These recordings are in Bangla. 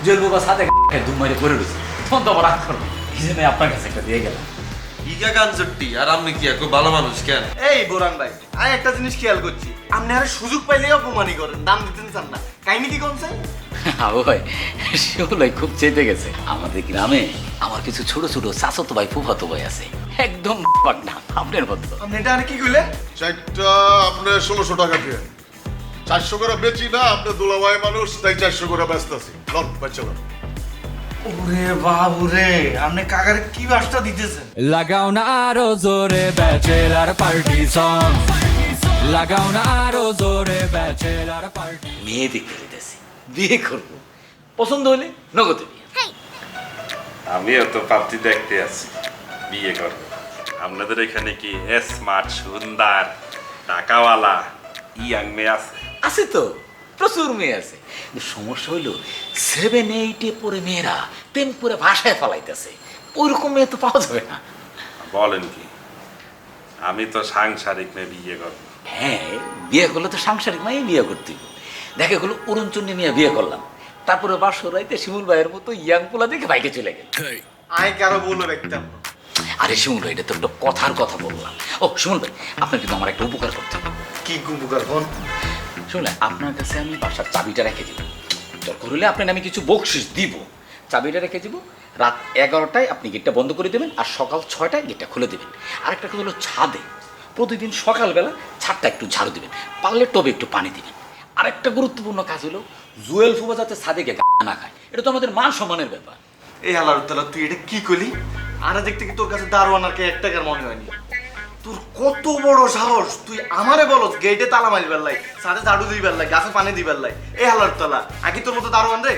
জলবু বা সাথে দুম মারে পড়ে রয়েছে তখন তো আবার রাগ করবো এই জন্য আপনার কাছে একটা দিয়ে গেলাম। ইগা গান জট্টি আর আপনি কি একটু ভালো মানুষ কেন? এই বোরান ভাই, আমি একটা জিনিস খেয়াল করছি, আপনি আর সুযোগ পাইলেই অপমানই করেন, দাম দিতেন চান না। কাহিনী কি কোনছে? ওই সেগুলোই খুব চেতে গেছে। আমাদের গ্রামে আমার কিছু ছোট ছোট চাচাতো ভাই ফুফাতো ভাই আছে, একদম না আপনার মতো। আপনি এটা আর কি কইলে? চারটা আপনার 1600 টাকা দিয়ে 400 করে বেচি না, আপনার দুলাভাই মানুষ তাই 400 করে ব্যস্ত আছি। লন বাচ্চা লন। ওরে বাবু রে, আপনি কাকারে কি বাসটা দিতেছেন? লাগাও না আরো জোরে ব্যাচেলার পার্টি সং, লাগাও না আরো জোরে ব্যাচেলার পার্টি। মেয়ে দেখতে যেতেছি, বিয়ে করবো, পছন্দ হলে নগদে বিয়ে। আমিও তো পাত্রী দেখতে আছি, বিয়ে করবো। আপনাদের এখানে কি স্মার্ট সুন্দর টাকাওয়ালা ইয়াং মেয়ে আছে? আছে তো, প্রচুর মেয়ে আছে, কিন্তু সমস্যা হইলো 7-8-এ পরে মেয়েরা প্রেম করে ভাষায় ফলাইতেছে, ওইরকম মেয়ে তো পাওয়া যাবে না। বলেন কি? আমি তো সাংসারিক মেয়ে বিয়ে করবো। হ্যাঁ, বিয়ে করলে তো সাংসারিক মাই বিয়ে করতে হবে। দেখা গেলো অরুণচন্ডী মেয়ে বিয়ে করলাম, তারপরে বাসর রাইতে শিমুল ভাইয়ের মতো ইয়াং পোলা দেখে বাইকে চলে গেল। আমি কারো বলে রাখতাম না। আরে শিমুল ভাই, এটা তো একটা কথার কথা বললাম। ও শিমুল ভাই, আপনার কিন্তু আমার একটা উপকার করতে হবে। কি কুম্ভকার কোন? শুনলে, আপনার কাছে আমি বাসার চাবিটা রেখে দিব, দরকার হলে আপনার আমি কিছু বকশিস দিব। চাবিটা রেখে দিব, রাত 11টায় আপনি গেটটা বন্ধ করে দেবেন, আর সকাল 6টায় গেটটা খুলে দেবেন। আরেকটা কথা হলো, ছাদে প্রতিদিন সকালবেলা ছাদটা একটু ঝাড়ু দিবেন, পারলে টবে একটু পানি দিবেন। আরেকটা গুরুত্বপূর্ণ কাজ হলো, জুয়েল ফুবা যাতে ছাদে গিয়ে না খায়, এটা তো আমাদের মান সম্মানের ব্যাপার। এই হালার তালা, তুই এটা কি করলি? আর দেখতে কি তোর কাছে দারোয়ান আর কে 1 টাকার মনে হয়নি? তোর কত বড় সাহস, তুই আমারে বলস গেটে তালা মারিবার লাই, সাথে ঝাড়ু দিবার লাই, গাছে পানি দিবার লাই। এই হালার তালা, আগে তোর মতো দারোয়ান রে?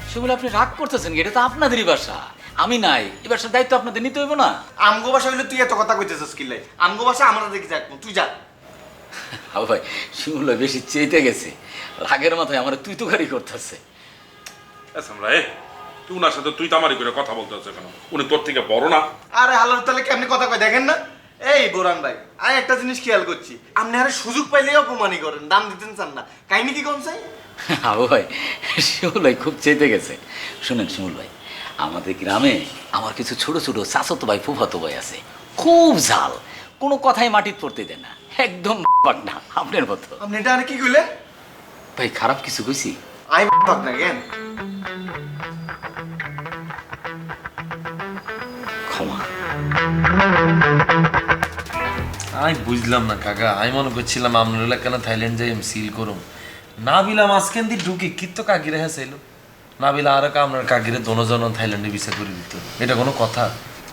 সেগুলো আপনি রাগ করতেছেন, এটা তো আপনাদেরই বাসা, আমি নাই, এই বাসার দায়িত্ব আপনাদের নিতে হইব না? আমগো ভাষা হইলে তুই এত কথা কইতেছিস কি লাই? আমগো ভাষা আমরা দেখি যাক, তুই যা। হ্যাঁ ভাই, শিমুল ভাই বেশি চেতে গেছে, রাগের মাথায় আমার তুই তো গাড়ি করতেছে। আমরা তুই ওনার সাথে তুই তামারি করে কথা বলতে হচ্ছে কেন? উনি তোর থেকে বড় না? আরে হালার তালে কেমনি কথা কয় দেখেন না? এই বোরান ভাই, আমি একটা জিনিস খেয়াল করছি, আপনি আর সুযোগ পাইলেই অপমানই করেন, দাম দিতেন চান না। কাহিনী কি কোনছে? হ্যাঁ ভাই, শিমুল ভাই খুব চেতে গেছে। শুনেন শিমুল ভাই, আমাদের গ্রামে আমার কিছু ছোট ছোট চাচাতো ভাই ফুফাতো ভাই আছে, খুব ঝাল, কোনো কথাই মাটির পড়তে দেয় না, একদম না আপনার মতো। আপনি এটা আর কি কইলে? ভাই খারাপ কিছু কইছি? আই পাক না কেন? ক্ষমা। আমি বুঝলাম না কাকা, আমি মনে করছিলাম আপনার এলাকা না থাইল্যান্ড যাই আমি সিল করুম, না বিলা মাঝখান দিয়ে ঢুকে কি তো কাকিরে হেসাইলো, না বিলা আর আপনার কাকিরে দোনোজন থাইল্যান্ডে ভিসা করে দিত, এটা কোনো কথা?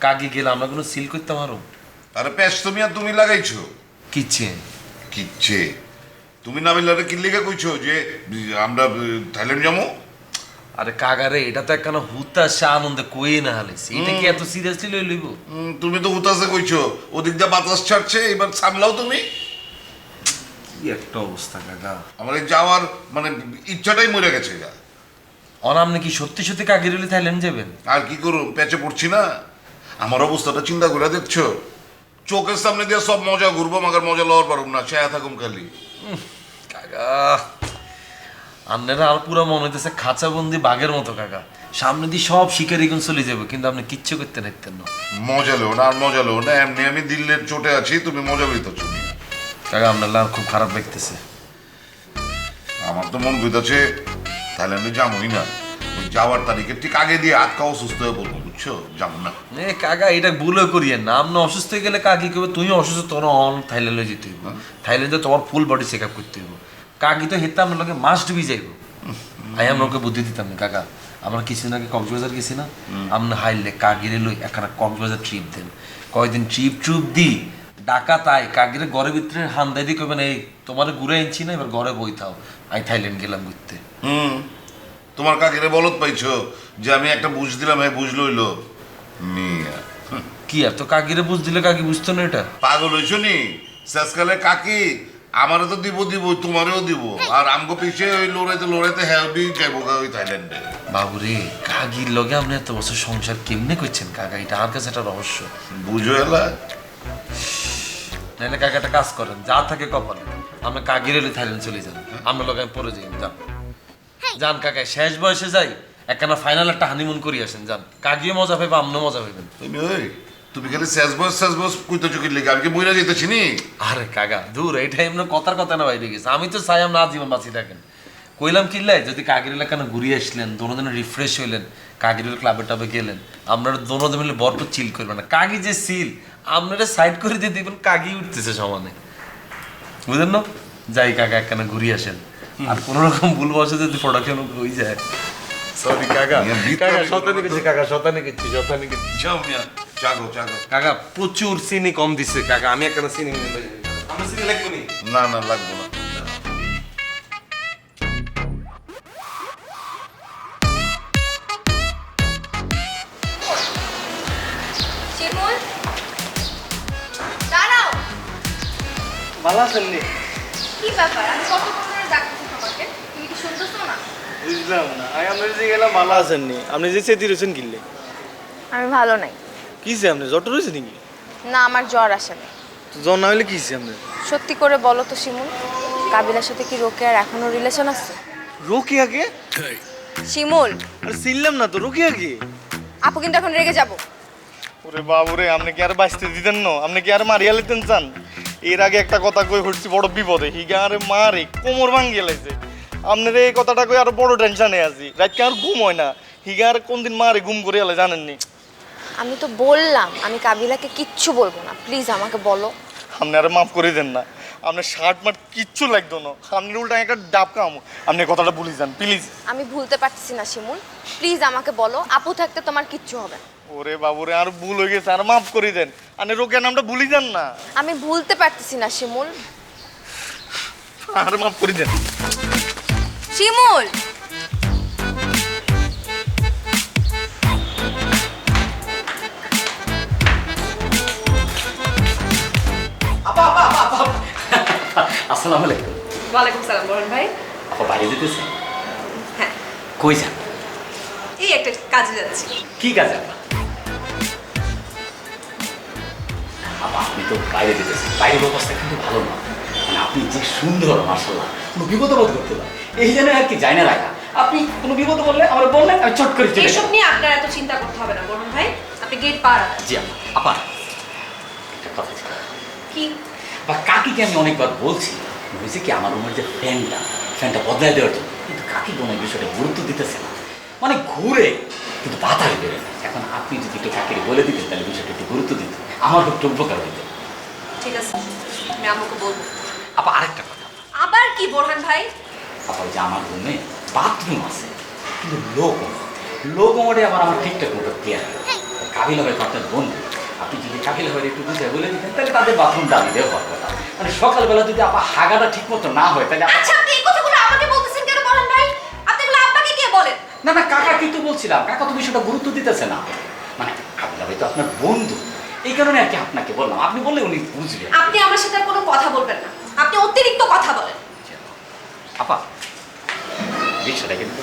কাকি গেলে আমরা কোনো সিল করতাম আরো? আরে প্যাচ তুমি আর তুমি লাগাইছো কিচ্ছে কিচ্ছে? তুমি নাবিলারে কি লিখে কইছো যে আমরা থাইল্যান্ড যাবো? আরে কাকারে, এটা তো একখানা হুতা সে আনন্দে কই না হালেছে, এটা কি এত সিরিয়াসলি লই লইব? তুমি তো উতাসে কইছো, ওদিক দিয়ে বাতাস ছাড়ছে, এবার সামলাও তুমি। কি একটা অবস্থা কাকা, আমার এই যাওয়ার মানে ইচ্ছাটাই মরে গেছে গা। অনামনে কি সত্যি সত্যি কাকির হলে থাইল্যান্ড যাবেন? আর কি করো, প্যাচে পড়ছি না। আমার অবস্থাটা চিন্তা করে দেখছো, চোখের সামনে দিয়ে সব মজা ঘুরবো, মাগার মজা লওয়ার পারব না, চেয়া থাকুম খালি। কাকা আপনারা আর পুরো মনে হইতেছে খাঁচা বন্দি বাঘের মতো কাকা, সামনে দিয়ে সব শিকারিগুন চলে যাবে, কিন্তু আপনি কিচ্ছু করতে দেখতেন না। মজা লো না, আর মজা লো না, এমনি আমি দিল্লির চোটে আছি, তুমি মজা লইতেছো। কাকা আপনার লাল খুব খারাপ লাগতেছে। আমার তো মন কইতাছে থাইল্যান্ডে যাবোই না, ওই যাওয়ার তারিখের ঠিক আগে দিয়ে আটকা অসুস্থ হয়ে পড়বো, বুঝছো, যাবো না। এ কাকা এটা ভুলও করিয়েন না, আপনি অসুস্থ হয়ে গেলে কাকি কবে তুমি অসুস্থ, তোর অন থাইল্যান্ডে যেতে হইব, থাইল্যান্ডে তোমার ফুল বডি চেক আপ করতে হইব। কাকি তো হেতে আপনার লোকে মাস ডুবি যাইব। আমি আপনাকে বুদ্ধি দিতাম না কাকা, আমরা কিছুদিন আগে কক্সবাজার গেছি না, আপনি হাইলে কাকিরে লই একখানা কক্সবাজার ট্রিপ দেন, কয়দিন ট্রিপ ট্রুপ দি ডাকা তাই কাকিরে ঘরের ভিতরে হান্দাই দিয়ে কবেন এই তোমার ঘুরে আনছি না, এবার ঘরে বই থাও, আমি থাইল্যান্ড গেলাম ঘুরতে। তোমার কাকিরে বলত পাইছো যে আমি একটা বুঝ দিলাম, হ্যাঁ বুঝ লইলো মিয়া। কি আর তো কাকিরে বুঝ দিলে কাকি বুঝতো না এটা? পাগল হইছো নি? শেষকালে কাকি আমারও তো দিব দিব, তোমারও দিব, আর আমগো পিছিয়ে ওই লড়াইতে লড়াইতে হেলবি যাইবো ওই থাইল্যান্ডে। বাবুরে, কাকির লগে আপনি এত বছর সংসার কেমনে করছেন কাকা, এটা আমার কাছে একটা রহস্য। বুঝো এলা নাহলে কাকা একটা কাজ করেন, যা থাকে কপালে, আমরা কাকির এলে থাইল্যান্ড চলে যান, আমরা লগে আমি পরে যাই, যান। যান কাকা শেষ বয়সে যাই একখানা ফাইনাল একটা হানিমুন করি আসেন যান, কাকিও মজা পাইবে আমনও মজা পাইবেন। তুমি খালি শেষ বস কইতেছো কি লেগে আমি কি বইরা যেতেছি নি? আরে কাকা দূর এইটা এমনি কথার কথা না বাইরে গেছে, আমি তো চাই আমরা আজীবন বাঁচি থাকেন। কইলাম কিল্লাই যদি কাকির এলাকানে ঘুরিয়ে আসলেন দোনোদিনে রিফ্রেশ হইলেন, কাকির ক্লাবে টাবে গেলেন, আপনারা দোনোদিন মিলে বরপুর চিল করবেন না। কাকি যে সিল আপনারা সাইড করে দিয়ে দেখবেন কাকি উঠতেছে সমানে, বুঝলেন না? যাই কাকা একখানা ঘুরিয়ে আসেন, আর কোনো রকম ভুল বসে যদি প্রোডাকশন হয়ে যায়। সরি কাকা, কাকা শতানি গেছি, কাকা শতানি গেছি, শতানি গেছি। যাও মিয়া, জাগো। কাকা প্রচুর চিনি কম দিচ্ছে কাকা, আমি একখানা চিনি নিয়ে যাই। আমরা চিনি লাগবো নি? না লাগবো না। শিমুল দাঁড়াও। ভালো আছেন নি? কি ব্যাপার, আমি কতক্ষণ ধরে ডাকতেছি তোমাকে, তুমি কি শুনতেছো না? বুঝলাম না, আমি আপনার যে গেলাম ভালো আছেন নি, আপনি যে চেতি রয়েছেন কিনলে আমি ভালো নাই। কিসে আপনি জ্বর রয়েছে নাকি? না, আমার জ্বর আসে না। তো জ্বর না হলে কিসে আপনার? সত্যি করে বলো তো শিমুল, কাবিলার সাথে কি রোকেয়ার এখনো রিলেশন আছে? রোকিয়াকে? শিমুল, আরে চিনলাম না তো, রোকিয়াকে? আপু কিন্তু এখন রেগে যাবো। ওরে বাবুরে, আপনি কি আর বাঁচতে দিতেন না? আপনি কি আর মারিয়া লিতেন চান? এর আগে একটা কথা কই হচ্ছি বড় বিপদে, হিগা আরে মারে কোমর ভাঙ্গিয়ে লাইছে। আপনার এই কথাটা কই আরো বড় টেনশনে আছি, রাতকে আর ঘুম হয় না। হিগা আর কোন দিন মারে ঘুম করে এলে জানেননি? আমি তো বললাম আমি কাবিলাকে কিচ্ছু বলবো না, প্লিজ আমাকে বলো। আপনি আর মাফ করে দেন না, আপনার শার্ট মার্ট কিচ্ছু লাগতো না, আপনার উল্টা একটা ডাব কাম। আপনি কথাটা ভুলে যান প্লিজ। আমি ভুলতে পারতেছি না শিমুল, প্লিজ আমাকে বলো, আপু থাকতে তোমার কিচ্ছু হবে না। ওরে বাবুরে, আর ভুল হয়ে গেছে, আর মাফ করে দেন। আপনি রোকের নামটা ভুলে যান না, আমি ভুলতে পারতেছি না শিমুল। আর মাফ করে দেন। শিমুল, আসসালামু আলাইকুম। ওয়ালাইকুম সালাম বরুণ ভাই। আপা বাইরে যেতেছে? হ্যাঁ, কই যান? এই একটা কাজে যাচ্ছি। কি কাজ আপা? আপা আপনি তো বাইরে যেতেছেন, বাইরের অবস্থা কিন্তু ভালো না। মানে আপনি যে সুন্দর মার্শাল্লাহ, কোনো বিপদ বোধ করতে পারেন এই জন্য আর কি যাই না রাখা। আপনি কোনো বিপদ বললে আমার বললেন, আমি চট করে চলে এসব যাবো। নিয়ে আপনার এত চিন্তা করতে হবে না বরুণ ভাই, আপনি গেট পার হন। জি আপা। আপা একটা কথা ছিল, কি? বা কাকিকে আমি অনেকবার বলছি, বুঝছি কি আমার রুমের যে ফ্যানটা বদলাই দেওয়ার জন্য, কিন্তু কাকি কোনো এই বিষয়টা গুরুত্ব দিতেছে না। মানে ঘুরে কিন্তু বাতাস বেরোয় না। এখন আপনি যদি একটু কাকিরে বলে দিতেন তাহলে বিষয়টা একটু গুরুত্ব দিত, আমার একটু উপকার হইত। ঠিক আছে, আমি আমাকে বলবো। আপা আরেকটা কথা, আবার কি বোরহান ভাই? আপা ওই যে আমার রুমে বাথরুম আছে কিন্তু লো কোমরে আবার আমার ঠিকঠাক মতো ক্লিয়ার হয়। কাবিলা ভাই তো আপনার বন্ধু, আপনি যদি কাবিলা ভাই একটু বুঝে বলে দিতেন তাহলে তাদের বাথরুমটা আমি দেওয়া হওয়ার কথা। মানে সকালবেলা যদি আপা হাগাটা ঠিক মতো না হয় তাহলে আচ্ছা, আপনি এই কথাগুলো আমাকে বলতেছেন কেন বরুণ ভাই? আপনি এগুলো আব্বাকে গিয়ে বলেন। না কাকা কিন্তু বলছিলাম, কাকা তো বিষয়টা গুরুত্ব দিতেছে না। মানে কাবিলা ভাই তো আপনার বন্ধু, এই কারণে আর কি আপনাকে বললাম, আপনি বললে উনি বুঝবেন। আপনি আমার সাথে আর কোনো কথা বলবেন না, আপনি অতিরিক্ত কথা বলেন। আপা বিষয়টা কিন্তু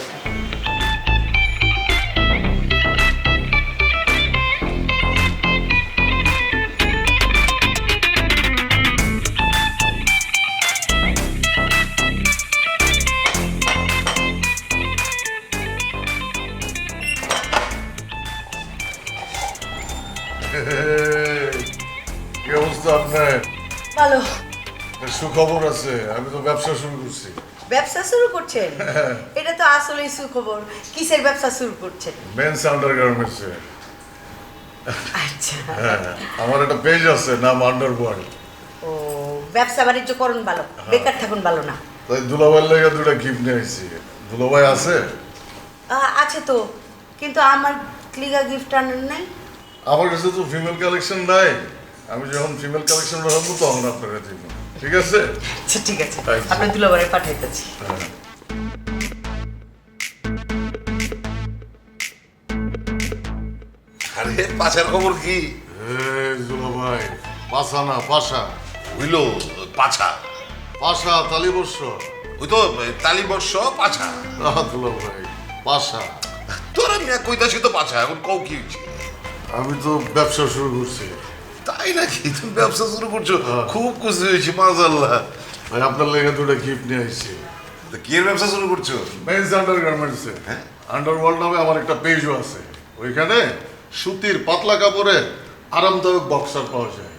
কি অবস্থা আপনার? ভালো। সুখবর আছে, আমি তো ব্যবসা শুরু করছি। ব্যবসা শুরু করছেন? এটা তো আসলেই সুখবর। কিসের ব্যবসা শুরু করছেন? Men's undergarments. আচ্ছা। আমার একটা পেজ আছে, নাম আন্ডারওয়ার্ল্ড। ও, ব্যবসা বাণিজ্য করুন ভালো, বেকার থাকুন ভালো না। তাই দুলাভাইয়ের লেগে দুটা গিফট নিয়ে আসছি। দুলাভাই আছে? আছে তো, কিন্তু আমার ক্লিগা গিফট আনেন নাই। আমার কাছে তো ফিমেল কালেকশন নাই, আমি যখন ফিমেল কালেকশন রাখবো তখন আপনারা দিব। ঠিক আছে? আচ্ছা ঠিক আছে, আচ্ছা। আপনার দুলাভাইয়ের পাঠাইতেছি। আরে পাছার খবর কি? দুলাভাই, পাশা না পাশা। হইল পাছা, পাশা তালিবর্ষ। ওই তো তালিবর্ষ পাছা। দুলাভাই, পাশা। তোরা মিয়া কইতাছি তো পাছা, এখন কও কি হচ্ছে? আমি তো ব্যবসা শুরু করছি। তাই নাকি? তুমি ব্যবসা শুরু করছো? খুব খুশি হয়েছি, মাশাআল্লাহ। ভাই আপনার লেগে দুটো গিফট নিয়ে আসছি। তো কি এর ব্যবসা শুরু করছো? মেন্স আন্ডারগার্মেন্টসে আন্ডারওয়ার্ল্ড নামে আমার একটা পেজও আছে। ওইখানে সুতির পাতলা কাপড়ে আরামদায়ক বক্সার পাওয়া যায়,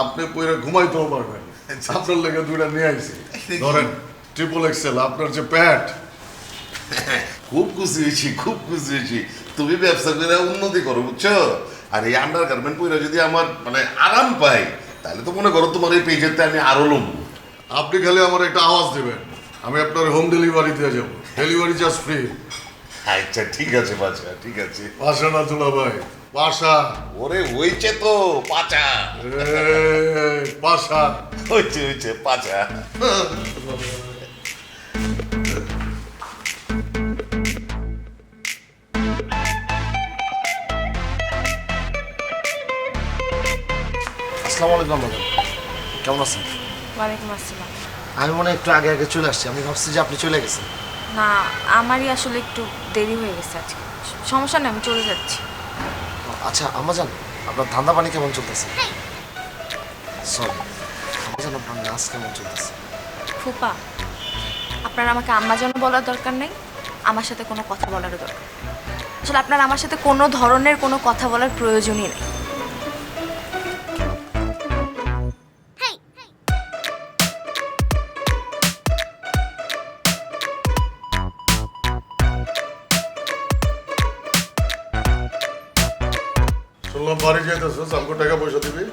আপনি পরে ঘুমাইতেও পারবেন। আপনার লেগে দুইটা নিয়ে আইছি, ধরেন ট্রিপল এক্সেল। আপনার যে প্যান্ট, খুব খুশি হয়েছি, খুব খুশি হয়েছি। তুমি ব্যবসা করে উন্নতি করো, বুঝছো? আর এই আন্ডার গার্মেন্ট পরে যদি আমার মানে আরাম পাই, তাহলে তো মনে করো তোমার এই পেজেতে আমি আরো লম। আপনি খালি আমার একটা আওয়াজ দেবেন, আমি আপনার হোম ডেলিভারি দিয়ে যাবো। Delivery charge free. আচ্ছা ঠিক আছে বাছা, ঠিক আছে। পাশা না তোলা ভাই, পাশা। ওরে হইছে তো পাচা, পাশা হইছে পাচা। আসসালামু আলাইকুম ম্যাডাম, কেমন আছেন? ওয়ালাইকুম আসসালাম। আমি মনে হয় একটু আগে আগে চলে আসছি, আমি ভাবছি যে আপনি চলে গেছেন। না, আমারই আসলে একটু দেরি হয়ে গেছে আজকে। সমস্যা নেই, আমি চলে যাচ্ছি। আচ্ছা আম্মাজান, আপনার ধান্দা পানি কেমন চলতেছে? সরি আম্মাজান, আপনার নাচ কেমন চলতেছে? ফুপা, আপনার আমাকে আম্মা যেন বলার দরকার নেই, আমার সাথে কোনো কথা বলারও দরকার নেই। আসলে আপনার আমার সাথে কোনো ধরনের কোনো কথা বলার প্রয়োজনই নেই। শুনলাম বাড়ি যাইতেছিস, আমাকে টাকা পয়সা দিবি।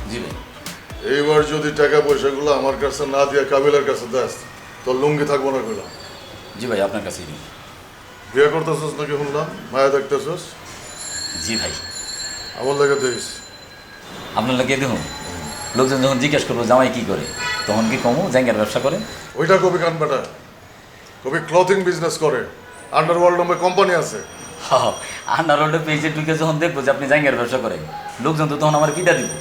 জি ভাই। এইবার যদি টাকা পয়সাগুলো আমার কাছে না দিয়ে কাবিলার কাছে দাস, তোর লুঙ্গি থাকবো না কইলাম। জি ভাই, আপনার কাছেই দিন। বিয়ে করতেছিস নাকি শুনলাম, মায়া দেখতেছিস? জি ভাই। আমার লেগে দিস। আপনার লাগে দেখুন, লোকজন যখন জিজ্ঞেস করবো জামাই কি করে, তখন কি কমু জাঙ্গের ব্যবসা করে? ওইটা কবি কান বেটা, কবি ক্লথিং বিজনেস করে, আন্ডারওয়ার্ল্ড নামে কোম্পানি আছে। আন্ডারওয়ার্ল্ডে পেজে ঢুকে যখন দেখবো যে আপনি জাঙ্গের ব্যবসা করেন, লোকজন তো তখন আমার পিটা দিব।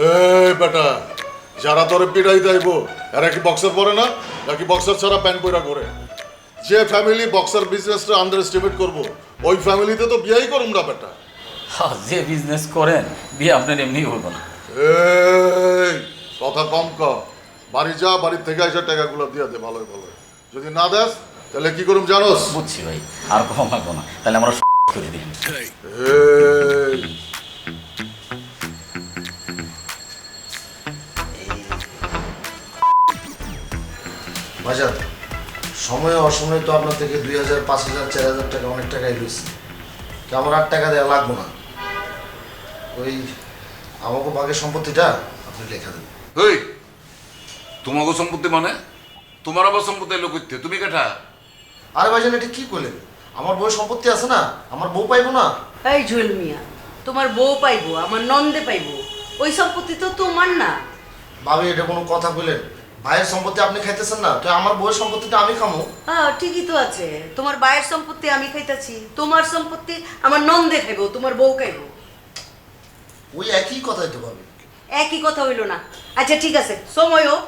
এই বেটা, যারা তোরে পিড়াই যাইবো এরা কি বক্সার পরে না, নাকি বক্সার ছাড়া প্যান্ট পরা করে? যে ফ্যামিলি বক্সার বিজনেসটা আন্ডার এস্টিমেট করবো, ওই ফ্যামিলিতে তো বিয়েই করুম না বেটা। যে বিজনেস করেন বিয়ে আপনার এমনি হইব না। এই কথা কম কর, বাড়ি যা, বাড়ির থেকে এসে টাকাগুলো দিয়ে দে ভালোই ভালো। যদি না দেস তাহলে কি করুম জানোস? বুঝছি ভাই, আর কম লাগবো না, তাহলে আমরা করে দিন। এই বাজার সময়ে অসময়ে তো আপনার থেকে 2000, 5000, 4000 টাকা অনেক টাকাই লইছি। আমার 8 টাকা দেওয়া লাগবো না। ওই আমাকে বাগের সম্পত্তিটা আপনি লেখা দেবেন। ওই তোমাকে সম্পত্তি মানে? তোমার আবার সম্পত্তি এলো করতে, তুমি কেটা? আরে ভাইজান, এটা কি করলেন? আমার বউ সম্পত্তি আছে না, আমার বউ পাইবো না? এই জুয়েল মিয়া, তোমার বউ পাইবো, আমার নন্দে পাইবো, ওই সম্পত্তি তো তোমার না। ভাবি, এটা কোনো কথা বললেন? ভাইয়ের সম্পত্তি আপনি খাইতেছেন না, তো আমার বউয়ের সম্পত্তিটা আমি খামো? হ্যাঁ ঠিকই তো আছে, তোমার ভাইয়ের সম্পত্তি আমি খাইতেছি, তোমার সম্পত্তি আমার নন্দে খাইবো, তোমার বউ খাইবো। ওই একই কথাই তো ভাবি। একই কথা হইল না। আচ্ছা ঠিক আছে, সময় হোক,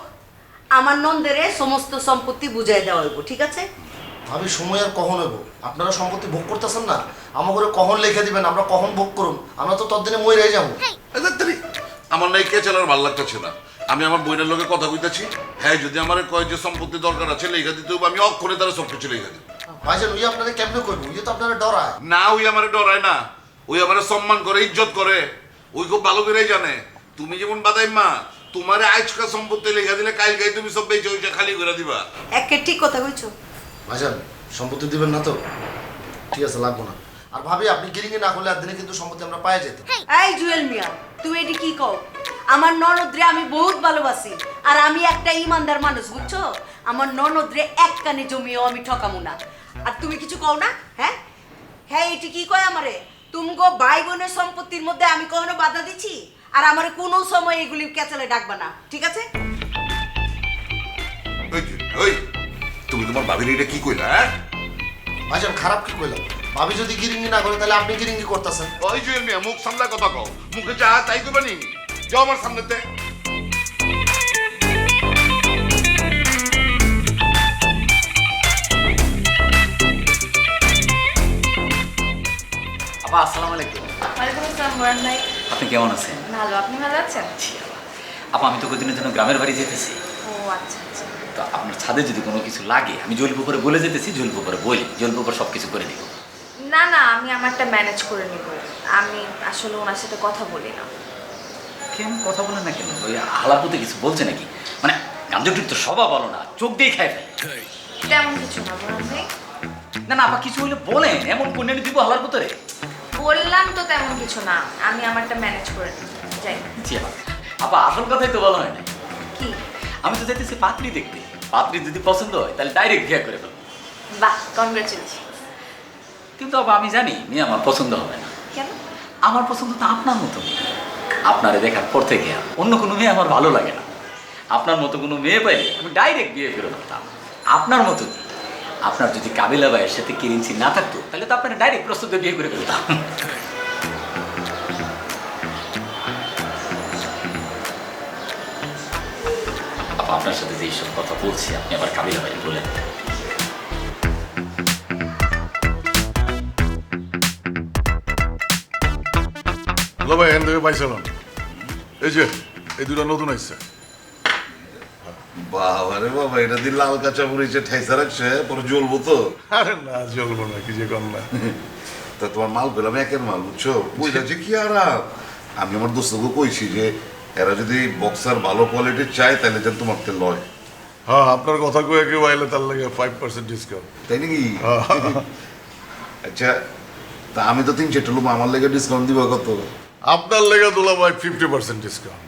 আমার নন্দেরে সমস্ত সম্পত্তি বুঝাই দেওয়া হইব, ঠিক আছে? ভাবি, সময় আর কখন হইব? আপনারা সম্পত্তি ভোগ করতেছেন না, আমার করে কখন লিখে দিবেন, আমরা কখন ভোগ করুন? আমরা তো ততদিনে মই রয়ে যাবো। আমার নাই কে চালার ভাল লাগতেছে না। আমি আমার বইনের লোকে কথা কইতেছি, হ্যাঁ যদি আমার কয় যে সম্পত্তি দরকার আছে লেখা দিতে হবে, আমি অক্ষরে তারা সব কিছু লেখা দিব। ভাইজান, ওই আপনারা কেমনে করবো? ওই তো আপনারা ডরায় না, ওই আমার ডরায় না, ওই আমার সম্মান করে, ইজ্জত করে, ওই খুব ভালো করেই জানে। তুমি যেমন বাদাই মা, তোমার আজকা সম্পত্তি লেখা দিলে কাল গাই তুমি সব বেঁচে ওইটা খালি করে দিবা। একে ঠিক কথা কইছো। ভাইজান, সম্পত্তি দিবেন না তো? ঠিক আছে, লাগবো না। আর ভাবি, আপনি গিরিঙ্গি না করলে একদিনে কিন্তু সম্পত্তি আমরা পাই যেতাম। এই জুয়েল মিয়া, তুমি এটি কি কও? আমার ননদরে আমি বহুত ভালোবাসি, আর আমি একটা ইমানদার মানুষ, বুঝছো? আমার ননদরে এক কানে জমিও আমি ঠকামু না। আর তুমি কিছু কও না? হ্যাঁ হ্যাঁ, এটি কি কয় আমারে? তুমগো ভাই বোনের সম্পত্তির মধ্যে আমি কখনো বাধা দিচ্ছি? আর আমারে কোনো সময় এগুলি ক্যাচালে ডাকবা না, ঠিক আছে? ওই তুমি তোমার ভাবির এটা কি কইলা? ভাইজান, খারাপ কি কইলাম? ভাবি যদি গিরিঙ্গি না করে, তাহলে আপনি গিরিঙ্গি করতেছেন। ওই জুয়েল মিয়া, মুখ সামলা কথা কও, মুখে যা তাই কইবানি। যাও আমার সামনেতে। আপা, আসসালামু আলাইকুম। ওয়ালাইকুম আসসালাম মোরান ভাই। আপনি কেমন আছেন? ভালো, আপনি ভালো আছেন? আপা, আমি তো কদিনের জন্য গ্রামের বাড়ি যেতেছি। ও আচ্ছা আচ্ছা। তো আপনার ছাদে যদি কোনো কিছু লাগে আমি জলপুকুরে বলে যেতেছি, জলপুকুরে বলি, জলপুকুর সব কিছু করে দিব। না না, আমি আমারটা ম্যানেজ করে নিব। আমি আসলে ওনার সাথে কথা বলি না। কেন কথা বলেন না কেন? ওই আলাপুতে কিছু বলছে নাকি? মানে গাঞ্জটির তো স্বভাব ভালো না, চোখ দিয়ে খায় ফেলে। তেমন কিছু না বলুন ভাই। না না আপা, কিছু হইলে বলেন, এমন কোনে দিব হালার পুতরে। বললাম তো তেমন কিছু না, আমি আমারটা ম্যানেজ করে নিব। যাই। জি আপা, আপা আসল কথাই তো বলা হয় না। কি? আমি তো চাইতেছি পাত্রী দেখতে, পাত্রী যদি পছন্দ হয় তাহলে ডাইরেক্ট বিয়ে করে ফেলবো। বাহ, কনগ্রাচুলেশন। কিন্তু আপা আমি জানি মেয়ে আমার পছন্দ হবে না। কেন? আমার পছন্দ তো আপনার মতো মেয়ে। আপনারে দেখার পর থেকে অন্য কোনো মেয়ে আমার ভালো লাগে না। আপনার মতো কোনো মেয়ে পাইলে আমি ডাইরেক্ট বিয়ে করে ফেলতাম। আপনার মতো কি, আপনার যদি কাবিলা ভাইয়ের সাথে কিরিঞ্চি না থাকতো তাহলে তো আপনারা ডাইরেক্ট প্রস্তুত বিয়ে করে ফেলতাম। আপা আপনার সাথে যে এইসব কথা বলছি আপনি আবার কাবিলা ভাই বলেন। হ্যালো ভাই, এখান থেকে পাইছিলাম। এই যে এই দুটো নতুন আসছে। বাবা রে বাবা, এটা দিয়ে লাল কাঁচা মরিচে ঠাইসা রাখছে, পরে জ্বলবো তো। আরে না, জ্বলবো না, কি যে কর না। তা তোমার মাল পেলাম একের মাল, বুঝছো? বুঝলা যে কি আরাম। আমি আমার দোস্তকে কইছি যে এরা যদি বক্সার ভালো কোয়ালিটির চায় তাহলে যেন তোমার তেল লয়। হ্যাঁ, আপনার কথা কয়ে কেউ আইলে তার লাগে 5% ডিসকাউন্ট। তাই নাকি? আচ্ছা, তা আমি তো 3-4টা লোক, আমার লেগে ডিসকাউন্ট দিব কত? আপনার লেগে তোলা ভাই 50% ডিসকাউন্ট।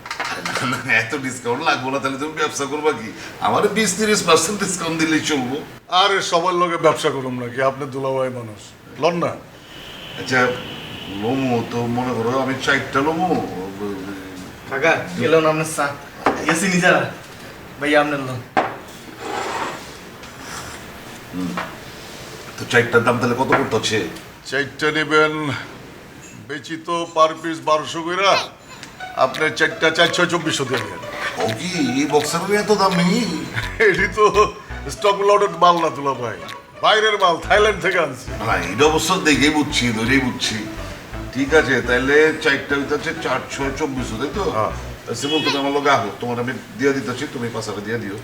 এত ডিসকাউন্ট লাগবো না, তাহলে তুমি ব্যবসা করবা কি? আমার 20-30% ডিসকাউন্ট দিলেই চলবো। আরে সবার লোকে ব্যবসা করুম নাকি? আপনি দুলাভাই মানুষ, লন না। আচ্ছা, লোমো তো মনে করো আমি 4টা লোমো। কাকা গেল না আপনার চা গেছি নিজেরা ভাইয়া আপনার লোক। তো 4টার দাম তাহলে কত করতে হচ্ছে? 4টা নেবেন, বেচি তো পার পিস 1200 কইরা। আপনি 4টা 424 দিয়ে দেন। ও কি এই বক্সারের এত দাম নেই? এটি তো স্টক লটেড মাল না তুলা ভাই, বাইরের মাল, থাইল্যান্ড থেকে আনছি। না, এটা অবশ্য দেখেই বুঝছি, ধরেই বুঝছি। ঠিক আছে, তাহলে 4টা হচ্ছে 424, তাই তো? হ্যাঁ। সিমল, তুমি আমার লোক আহো, তোমার আমি দিয়ে দিতেছি, তুমি পাশাপে দিয়ে দিও।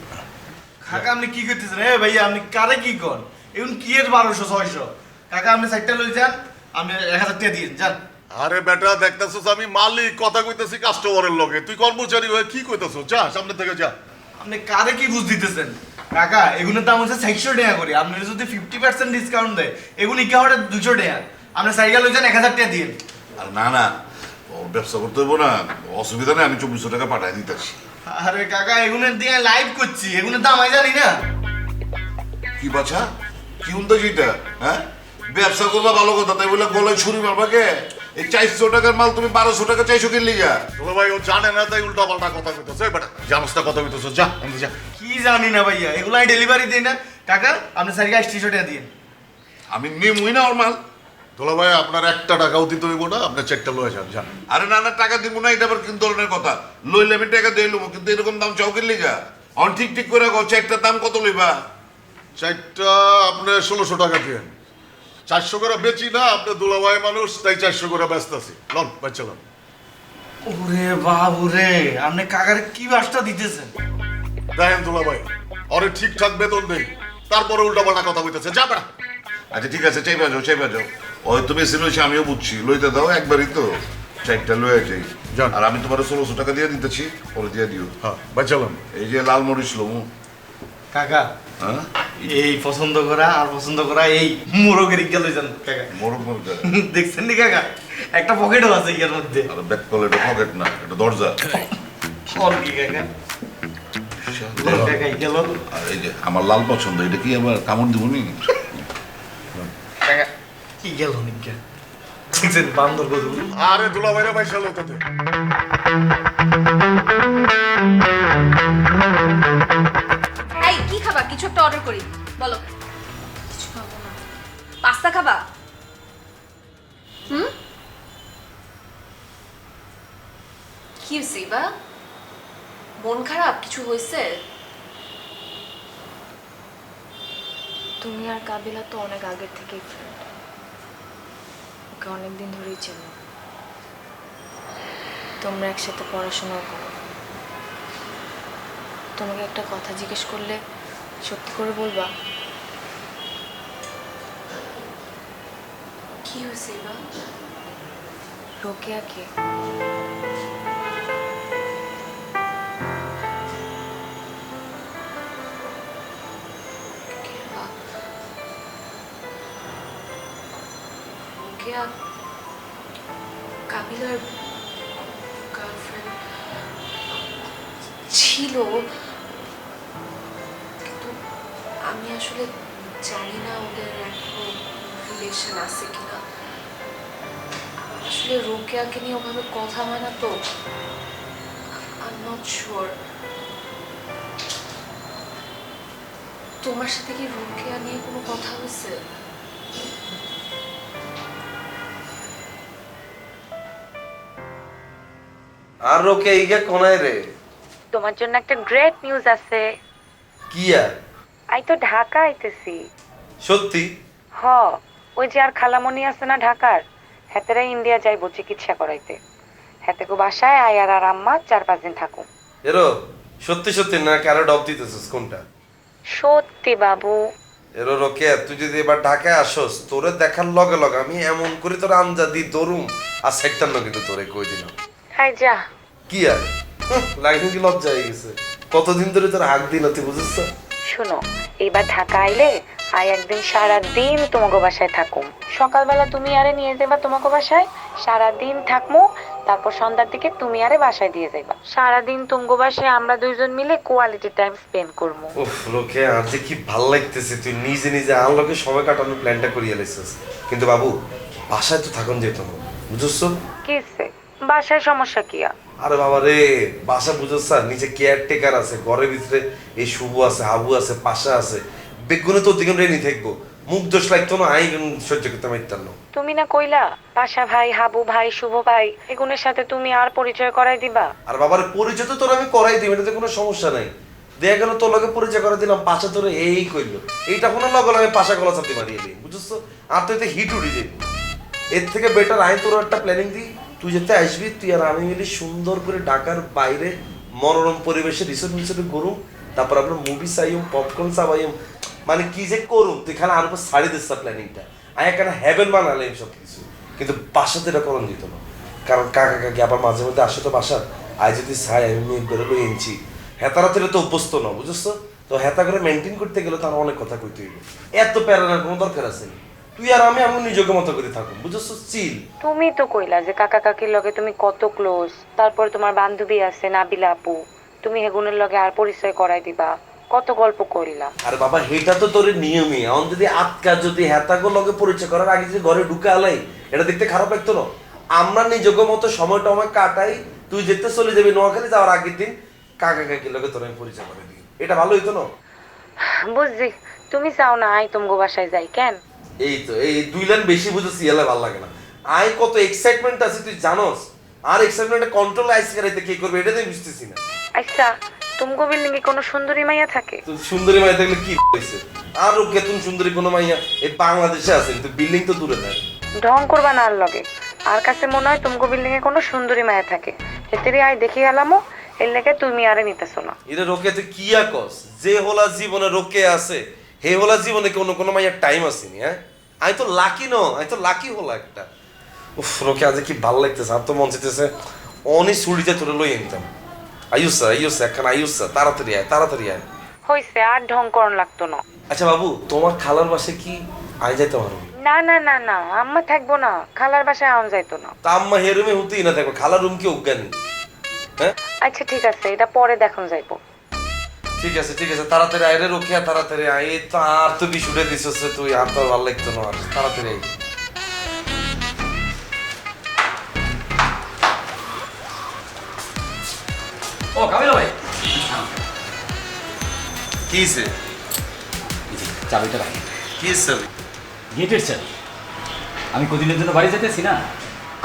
কাকা আপনি কি করতেছেন? এ ভাইয়া আপনি কারে কি কর? এখন কি এর 1200-600? কাকা আপনি 4টা লই যান, আপনি 1000 টাকা দিন যান। আরে বেটা, দেখতেছস আমি মালিক, কথা কইতেছি কাস্টমারের লগে, তুই কর্মচারী হয়ে কি কইতেছস? যা সামনে থেকে যা। আপনি কারে কি বুঝ দিতেছেন? কাকা এগুলোর দাম হচ্ছে 400 টাকা করে। আপনার যদি 50% ডিসকাউন্ট দেয় এগুলো ইকা হঠাৎ 200 টাকা। আপনি সাইকেল লই যান, 1000 টাকা দিন। আর না না, ওর ব্যবসা করতে হইব না, অসুবিধা নেই, আমি 2400 টাকা পাঠাই দিতেছি। আরে কাকা এগুলোর দিয়ে লাইভ করছি, এগুলোর দাম আমি জানি না। কি বাছা, কি উন্দা যেটা? হ্যাঁ, ব্যবসা করবা ভালো কথা, তাই বলে গলায় ছুরি মারবা কে? এই 400 টাকার মাল তুমি 1200 টাকা চাইছো কিনলি যা? তোলা ভাই ও জানে না, তাই উল্টা পাল্টা কথা কইতেছ। এই বেটা, জানোস না কথা কইতেছ? যা এমনি যা। কি জানি না ভাইয়া, এগুলো আমি ডেলিভারি দিই না। কাকা আপনি সাইকেল 300 টাকা দিন। আমি নিমুই না ওর মাল। তোলা ভাই, আপনার 1 টাকাও দিতে হইব না, আপনি 4টা লয়ে যান, যান। আরে না না, টাকা দিব না, এটা আবার কোন ধরনের কথা? লইলে আমি টাকা দিয়ে লবো, কিন্তু এরকম দাম চাও কিনলি যা? অন ঠিক ঠিক করে কও, 4টার দাম কত লইবা? 4টা আপনি 1600 টাকা দিন। 400 করে বেচি না, আপনি দুলাভাই মানুষ, তাই 400 করে ব্যস্ত আছি। লন ভাই, চলুন। ওরে বাবু রে, আপনি কাকারে কি বাসটা দিতেছেন? দেখেন দুলাভাই, ওরে ঠিকঠাক বেতন দেই, তারপরে উল্টা পাল্টা কথা কইতেছে। যা বেটা। আচ্ছা ঠিক আছে, চাইবা যাও, চাইবা যাও। হয়তো বেশি লইছে, আমিও বুঝছি, লইতে দাও একবারই তো। 4টা লয়ে যাই। যান। আর আমি তোমার 1600 টাকা দিয়ে দিতেছি, পরে দিয়ে দিও। হ্যাঁ ভাই, চলুন। এই যে লাল মরিচ লমু। কাকা হ্যাঁ, এই পছন্দ করা আর পছন্দ করা এই মুরগের ইজ্ঞা লই যান কাকা। মোরগ মুরগা। দেখছেন নি কাকা, একটা পকেটও আছে ইয়ার মধ্যে। আর ব্যাক কল, এটা পকেট না, এটা দরজা। আর কি কাকা? কাকা ইজ্ঞা লন। আর এই যে আমার লাল পছন্দ, এটা কি আবার কামড় দিব নি? কাকা ইজ্ঞা লন ইজ্ঞা। দেখছেন বান্দর গজু। আরে দুলাভাইরা ভাই, চলো তাতে। এই কি খাবা? কিছু একটা অর্ডার করি, বলো। কিছু খাবো না। পাস্তা খাবা? কি হয়েছে বা? মন খারাপ? কিছু হয়েছে? তুমি আর কাবিলা তো অনেক আগের থেকেই ফ্রেন্ড, ওকে অনেকদিন ধরেই চেনো। তোমরা একসাথে পড়াশোনা করো, তোমাকে একটা কথা জিজ্ঞেস করলে সত্যি করে বলবা? কি হয়েছে এবার? রোকেয়াকে রোকেয়া কাবিলার গার্লফ্রেন্ড ছিল, কিন্তু আমি আসলে জানি না ওদের এখনো রিলেশন আছে কিনা। আসলে রোকেয়াকে নিয়ে ওভাবে কথা হয় না তো, আই এম নট শিওর। তোমার সাথে কি রোকেয়া নিয়ে কোনো কথা হয়েছে? আর রোকে এইগা কোনায় রে? তোমার জন্য একটা গ্রেট নিউজ আছে। কি আর? আই তো ঢাকা আইতেছি। সত্যি? হ, ওই যে আর খালামণি আছে না ঢাকার, হেতেরা ইন্ডিয়া যাইবো চিকিৎসা করাইতে। হেতেকো বাসায় আয় আর আম্মা 4-5 দিন থাকুন। এরো সত্যি সত্যি না কারো ডব দিতেছিস কোনটা? সত্যি বাবু। এরো রোকে তুই যদি এবার ঢাকায় আসস তোরে দেখার লগে লগে আমি এমন করে তোর আমজা দি দরুম আর সেক্টর না কিন্তু তোরে কই দিলাম। হাই যা। কি আর লাগে কি লজ্জা হয়ে গেছে? কতদিন ধরে তোর হাক দিন তুই বুঝছিস? শুনো, এইবার ঢাকা আইলে আয় একদিন সারাদিন তোমাকে বাসায় থাকুম। সকালবেলা তুমি আরে নিয়ে যাবা তোমাকে বাসায়, সারাদিন থাকমু। তারপর সন্ধ্যার দিকে তুমি আরে বাসায় দিয়ে যাইবা। সারাদিন তোমাকে বাসায় আমরা দুইজন মিলে কোয়ালিটি টাইম স্পেন্ড করবো। উফ রোকে আর যে কি ভাল লাগতেছে, তুই নিজে নিজে আমার লোকে সময় কাটানোর প্ল্যানটা করিয়ে লাইছিস। কিন্তু বাবু বাসায় তো থাকুন যেত না, বুঝছো? কিসে বাসায় সমস্যা কি? আরে বাবা রে, বাসা বুঝছ স্যার, নিচে কেয়ারটেকার আছে, ঘরের ভিতরে এই শুভ আছে, হাবু আছে, পাশা আছে, বেগুনে তো দিকে রেনি থাকবো। মুখ দোষ লাগতো না, আই সহ্য করতে পারতাম না। তুমি না কইলা পাশা ভাই, হাবু ভাই, শুভ ভাই এগুলোর সাথে তুমি আর পরিচয় করাই দিবা? আর বাবার পরিচয় তো তোর আমি করাই দিই, এটাতে কোনো সমস্যা নাই। দেখা গেল তোর লগে পরিচয় করে দিলাম, পাশা তোর এই কইলো, এইটা কোনো লগে লগে পাশা গলা চাপতে মারিয়ে দিই, বুঝছো? আর তো এতে হিট উঠে যাইব। এর থেকে বেটার আই তোর একটা প্ল্যানিং দিই, তুই যেতে আসবি, তুই আর আমি মিলে সুন্দর করে ঢাকার বাইরে মনোরম পরিবেশে রিসোর্ট মিসোর্টে করুম, তারপর আমরা মুভি চাইম, পপকর্ন চাবাইম, মানে কি যে করুম, তুই খানা আর উপর ছাড়ি দিস প্ল্যানিংটা। আমি এখানে হ্যাভেন বানালাম সব কিছু, কিন্তু বাসাতে এটা করণ দিত না, কারণ কাকা কাকি আবার মাঝে মধ্যে আসে তো বাসার। আজ যদি চাই আমি মেয়ে বেরোলো এনছি, হেতারা তেলে তো অভ্যস্ত না, বুঝছো? তো হেতা করে মেনটেন করতে গেলে তার অনেক কথা কইতে হইব। এত প্যারানোর কোনো দরকার আছে? তুই আর আমি আমার নিজেকে মতো করে থাকুন, বুঝছো? চিল। তুমি তো কইলা যে কাকা কাকির লগে তুমি কত ক্লোজ, তারপর তোমার বান্ধবী আছে নাবিলা আপু, তুমি হেগুনের লগে আর পরিচয় করাই দিবা, কত গল্প করিলা। আর বাবা এটা তো তোর নিয়মই, এখন যদি আটকা যদি হেতাগো লগে পরিচয় করার আগে যদি ঘরে ঢুকে আলাই, এটা দেখতে খারাপ লাগতো না? আমরা নিজেকে মতো সময় টময় কাটাই, তুই যেতে চলে যাবি নোয়াখালী, যাওয়ার আগের দিন কাকা কাকির লগে তোর আমি পরিচয় করে দিই, এটা ভালো হইতো না? বুঝছি, তুমি চাও না আই তোমাকে বাসায় যাই কেন? এই তো এই 2 লাইন বেশি বুঝেছি, এলে ভালো লাগে না। আই কত এক্সাইটমেন্ট আছে তুই জানোস, আর এক্সাইটমেন্টে কন্ট্রোল আইস করাইতে কে করবে এটা তুই বুঝতেছি না। আচ্ছা, তোমাকে বিল্ডিং এ কোনো সুন্দরী মাইয়া থাকে? তো সুন্দরী মাইয়া থাকলে কি হইছে? আর ও কেতুন সুন্দরী কোনো মাইয়া এই বাংলাদেশে আছে, কিন্তু বিল্ডিং তো দূরে থাকে। ঢং করবা না আর লগে, আর কাছে মনে হয় তোমাকে বিল্ডিং এ কোনো সুন্দরী মাইয়া থাকে, হেতেরি আই দেখি আলামো, এর লেগে তুমি আরে নিতেছো না। এরে রোকে তুই কি কস? যে হোলা জীবনে রোকে আছে, হে হোলা জীবনে কোনো মাইয়ার টাইম আসেনি। হ্যাঁ আমি তো লাকি ন, আমি তো লাকি হলা একটা। উফ রোকে আজ কি ভালো লাগতেছে, আর তো মন চাইতেছে অনেক ছুটিতে তোরে লই আনতাম। আয়ুসা এখন আয়ুসা, তাড়াতাড়ি আয়, তাড়াতাড়ি আয়। হইছে, আর ঢং করন লাগতো না। আচ্ছা বাবু, তোমার খালার বাসে কি আই যাইতে পারবো? না না না না, আম্মা থাকবো না, খালার বাসায় আউন যাইতো না। তা আম্মা হে রুমে হতেই না থাকবো, খালার রুম কি অজ্ঞানী? হ্যাঁ আচ্ছা ঠিক আছে, এটা পরে দেখুন যাইবো। ঠিক আছে তাড়াতাড়ি আয় রে রোকিয়া, তাড়াতাড়ি আয়। এই তো আর তো বিষ উঠে দিছিস তুই, আর তো ভালো লাগতো না, আর তাড়াতাড়ি আয়। ও কাবিলা ভাই, কি হইছে? চাবিটা রাখি। কি হইছে? গেটের চাবি। আমি কদিনের জন্য বাড়ি যেতেছি না,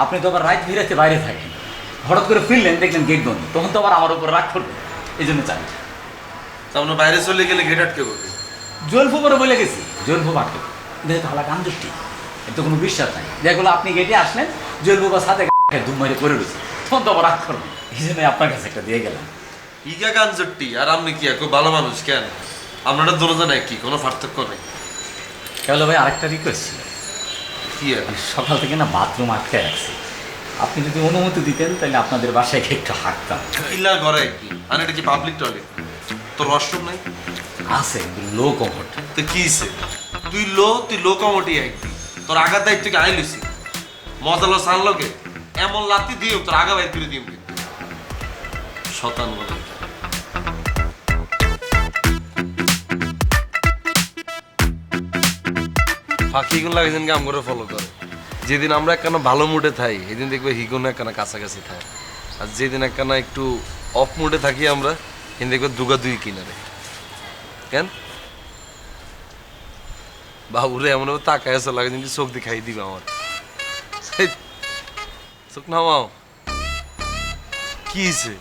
আপনি তো আবার রাত ভিড়াতে বাইরে থাকেন, হঠাৎ করে ফিরলেন দেখলেন গেট বন্ধ, তখন তো আবার আমার উপর রাগ করবেন, এই জন্য চাবি। তাহলে বাইরে চলে গেলে গেট আটকে করবে? জলফু করে বলে গেছি, জলফু আটকে যেহেতু হালা গান্ধুটি, এর তো কোনো বিশ্বাস নাই। যেগুলো আপনি গেটে আসলেন, জলফু বা সাথে ধুম মারে করে রয়েছে, তখন তো আবার রাগ করবেন, এই জন্য আপনার কাছে একটা দিয়ে গেলাম। ইগা গাঞ্জটি আর আপনি কি খুব ভালো মানুষ কেন? আপনারা দুজন একই, কোনো পার্থক্য নেই। কেবল ভাই আরেকটা রিকোয়েস্ট ছিল। কি আর সকাল থেকে না বাথরুম আটকে রাখছি, আপনি যদি অনুমতি দিতেন তাহলে আপনাদের বাসায় গিয়ে একটু হাঁটতাম। ইল্লার ঘরে একই, আর এটা কি পাবলিক টয়লেট? তোর ওয়াশরুম নাই? আছে লো কমফোর্ট। তো কি হইছে? তুই লো কমোটি একই, তোর আগার দায়িত্ব কি আই লইছি? মজালো সান লগে এমন লাতি দিও তোর আগা বাইর করে দিও কিন্তু শতান বলে। ফাঁকিগুন লাগে যেন কাম করে ফলো করে। যেদিন আমরা একখানা ভালো মুডে থাই সেদিন দেখবে হিগুন একখানা কাছাকাছি থাকে, আর যেদিন একখানা একটু অফ মুডে থাকি আমরা সেদিন দেখবে দুগা দুই কিনারে। কেন বাবুরে এমন তাকায় আসা লাগে কিন্তু চোখ দেখাই দিবে আমার। চোখ নামাও। কি হয়েছে?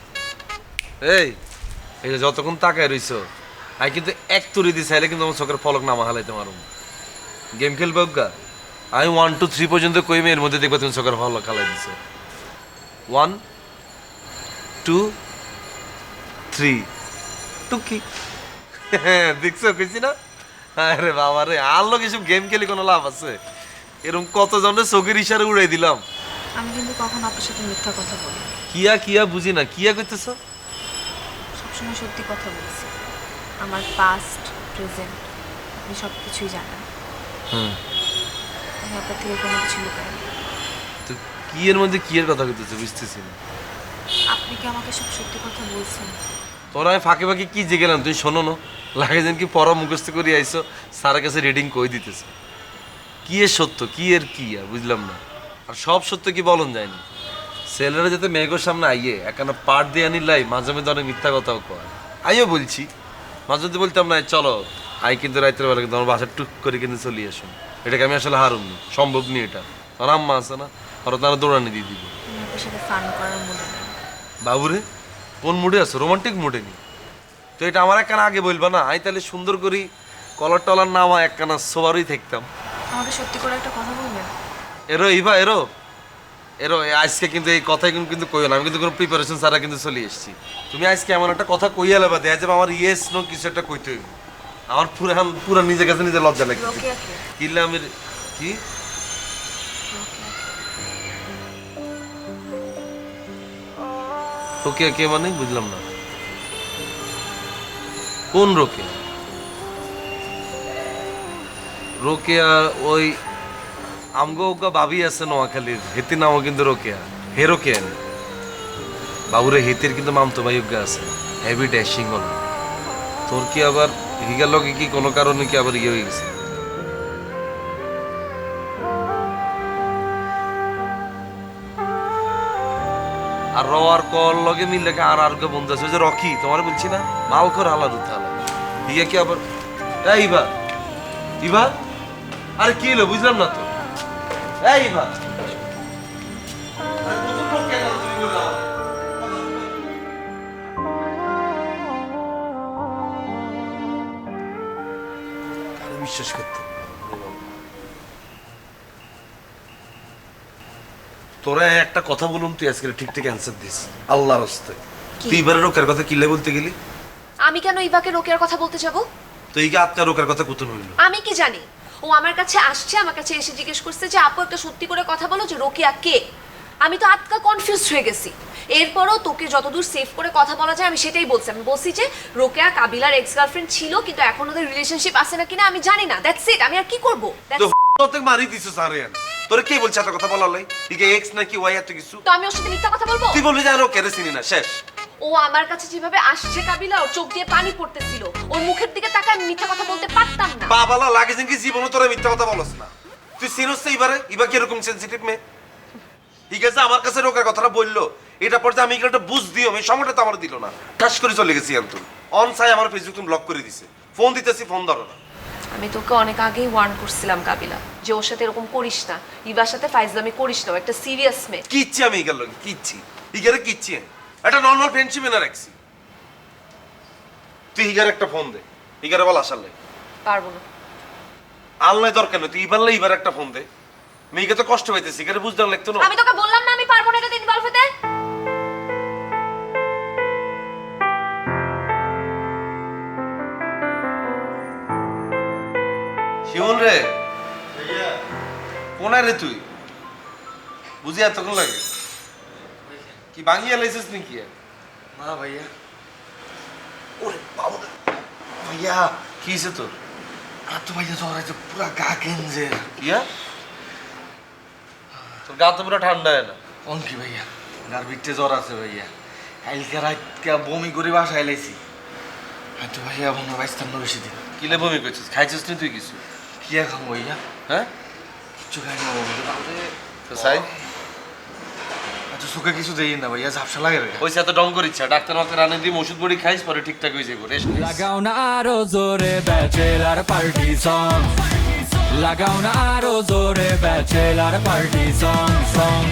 এই যে যতক্ষণ তাকায় রইছো আমি কিন্তু এক তুরি দিয়ে চাইলে কিন্তু আমার চোখের ফলক নামা হালাইতে পারবো। গেম খেলবে গা আমি 1 2 3 পর্যন্ত কইমে এর মধ্যে দেখবো তুমি চোখের ফলক হালাই দিছো। 1 2 3 টুকি। দেখছো কইছি না? আরে বাবা রে, আর লোক এসব গেম খেলে কোনো লাভ আছে? এরকম কত জনের চোখের ইশারে উড়াই দিলাম। আমি কিন্তু কখনো আপনার সাথে মিথ্যা কথা বলি না। কিয়া বুঝি না, কিয়া কইতেছ? সবসময় সত্যি কথা বলছি। আমার পাস্ট প্রেজেন্ট আপনি সব কিছুই জানেন। আমি আপনার থেকে কোনো কিছু লুকাই না। তো কি এর মধ্যে কি এর কথা কইতেছ বুঝতেছি না। আপনি কি আমাকে সব সত্যি কথা বলছেন? তোরা আমি ফাঁকে ফাঁকে কি যে গেলাম তুই শোনো না, লাগে যেন কি পড়া মুখস্থ করে আইসো, স্যারের কাছে রিডিং কই দিতেছে। কি এর সত্য কি এর কি আর বুঝলাম না। আর সব সত্য কি বলন যায়নি। ছেলেরা যাতে মেঘের সামনে আইয়ে একখানা পাট দিয়ে আনিলাই মাঝে মাঝে অনেক মিথ্যা কথাও কয়। আমিও বলছি মাঝে মধ্যে বলতাম না চলো আই কিন্তু রাত্রে বেলা কিন্তু আমার বাসার টুক করে কিন্তু চলিয়ে আসুন, এটাকে আমি আসলে হারুন নি, সম্ভব নি এটা। তোর আম্মা আছে না, আর তারা দৌড়ানি দিয়ে দিব। আমি আপনার সাথে ফান করার মুডে নেই। বাবুরে কোন মুডে আছো? রোমান্টিক মুডে নি তো এটা আমার একখানা আগে বলবা না, আমি তাহলে সুন্দর করি কলার টলার নামা একখানা সোবারই থাকতাম। আমাকে সত্যি করে একটা কথা বলবেন? এরো আজকে কিন্তু এই কথাই কিন্তু কইও না, আমি কিন্তু কোনো প্রিপারেশন ছাড়া কিন্তু চলে এসেছি। তুমি আজকে এমন একটা কথা কইয়া লেবা দেয়া যাবে আমার ইয়েস নো কিছু একটা কইতে হইব। আমার পুরা নিজের কাছে নিজে লজ্জা লাগছে। রোকেয়াকে? কিল্লা আমি কি রোকেয়া কে মানে বুঝলাম না। কোন রোকেয়া? রোকেয়া ওই আমগো ভাবি আছে নোয়াখালীর, হেতির নামও কিন্তু রোকেয়া। হে রোকেয়া নি বাবুরে, হেতির কিন্তু মামতো ভাই আছে, হেভি ড্যাশিং হল। তোর কি আবার হিগার লগে কি কোনো কারণে কি আবার ইয়ে হয়ে গেছে? আর রওয়ার কল লগে মিল লেগে আর কে বন্ধু আছে, ওই যে রকি তোমার বলছি না, মালখর হালার উঠালা হিগা কি আবার ইভা আরে কি হলো বুঝলাম না তো। ইভা বিশ্বাস করতে তোরা একটা কথা বলুন, তুই আজকে ঠিক ঠিক অ্যান্সার দিস আল্লাহর হস্তে। তুই এবারে রোকের কথা কিলে বলতে গেলি? আমি কেন ইভাকে রোকেয়ার কথা বলতে যাব? তো এই আপনার রোকের কথা কুতুন হইল? আমি কি জানি? ও আমার কাছে আসছে, আমার কাছে এসে জিজ্ঞেস করছে যে আপু একটা সত্যি করে কথা বলো যে রোকেয়া কে। আমি তো আজকা কনফিউজড হয়ে গেছি। এরপরও তোকে যতদূর সেভ করে কথা বলা যায় আমি সেটাই বলছি। আমি বলছি যে রোকেয়া কাবিলার এক্স গার্লফ্রেন্ড ছিল, কিন্তু এখন ওদের রিলেশনশিপ আছে না কিনা আমি জানি না। That's it. আমি আর কি করব? তো মারি দিছ সারে। তোরে কে বলছ এত কথা বলার লাই? ইকে এক্স নাকি ওয়াই এত কিছু? তো আমি ওর সাথে মিথ্যা কথা বলবো? তুই বলবি যে আরো কেরে চিনি না শেষ। ও আমার কাছে যেভাবে আসছে কাবিলা, ওর চোখ দিয়ে পানি পড়তেছিল, ওর মুখের দিকে তাকায় আমি মিথ্যা কথা বলতে পারতাম না। বাবালা লাগে যেন কি জীবনে তোরা মিথ্যা কথা বলছ না। তুই সিরিয়াস এইবারে ইবা কি এরকম সেনসিটিভ মে? ঠিক আছে আমার কাছে রোকের কথাটা বললো, এটা পর যে আমি একটা বুঝ দিও আমি সময়টা তো আমার দিল না, ঠাস করে চলে গেছি। আমি অন সাই আমার ফেসবুক তুমি ব্লক করে দিছে, ফোন দিতেছি ফোন ধরো না। আমি তোকে অনেক আগেই ওয়ার্ন করছিলাম কাবিলা যে ওর সাথে এরকম করিস না, ইবার সাথে ফাইজলামি করিস না, ও একটা সিরিয়াস মেয়ে। কিচ্ছি আমি ইগার লগে কিচ্ছি ইগারে কিচ্ছি একটা নর্মাল ফ্রেন্ডশিপ এনে রাখছি। তুই ইগার একটা ফোন দে, ইগারে বল আসার লাই পারবো না। আল্লাহ দরকার নেই, তুই ইবারলে ইবার একটা ফোন দে। মেয়েকে তো কষ্ট পাইতেছি, ইগারে বুঝতে লাগতো না। আমি তোকে বললাম না আমি পারবো না এটা ইনভলভ হতে। রে কোন রে তুই বুঝি এতক্ষণ লাগে কি ভাঙিয়া লাইছিস নাকি না ভাইয়া ওরে বাবু ভাইয়া কি হয়েছে তোর আর তো ভাইয়া জ্বর আছে পুরা গা কেঞ্জে ইয়া তোর গা তো পুরো ঠান্ডা হয় না কোন কি ভাইয়া গার ভিতরে জ্বর আছে ভাইয়া কালকে রাতকে বমি করে বাসায় লাইছি আর তো ভাইয়া মনে বাইস্তান্ন বেশি দিন কিলে বমি করছিস খাইছিস নি তুই কিছু কি আর খাম ভাইয়া হ্যাঁ কিচ্ছু খাই না বমি তো সাই আচ্ছা সুখে কিছু দেই না ভাইয়া ঝাপসা লাগে রে ওই সাথে ডং করিস ডাক্তার মাকে রানে দিয়ে ওষুধ বড়ি খাইস পরে ঠিকঠাক হয়ে যাবো রেস্ট লাগাও না আরো জোরে ব্যাচেলার পার্টি সং লাগাও না আরো জোরে ব্যাচেলার পার্টি সং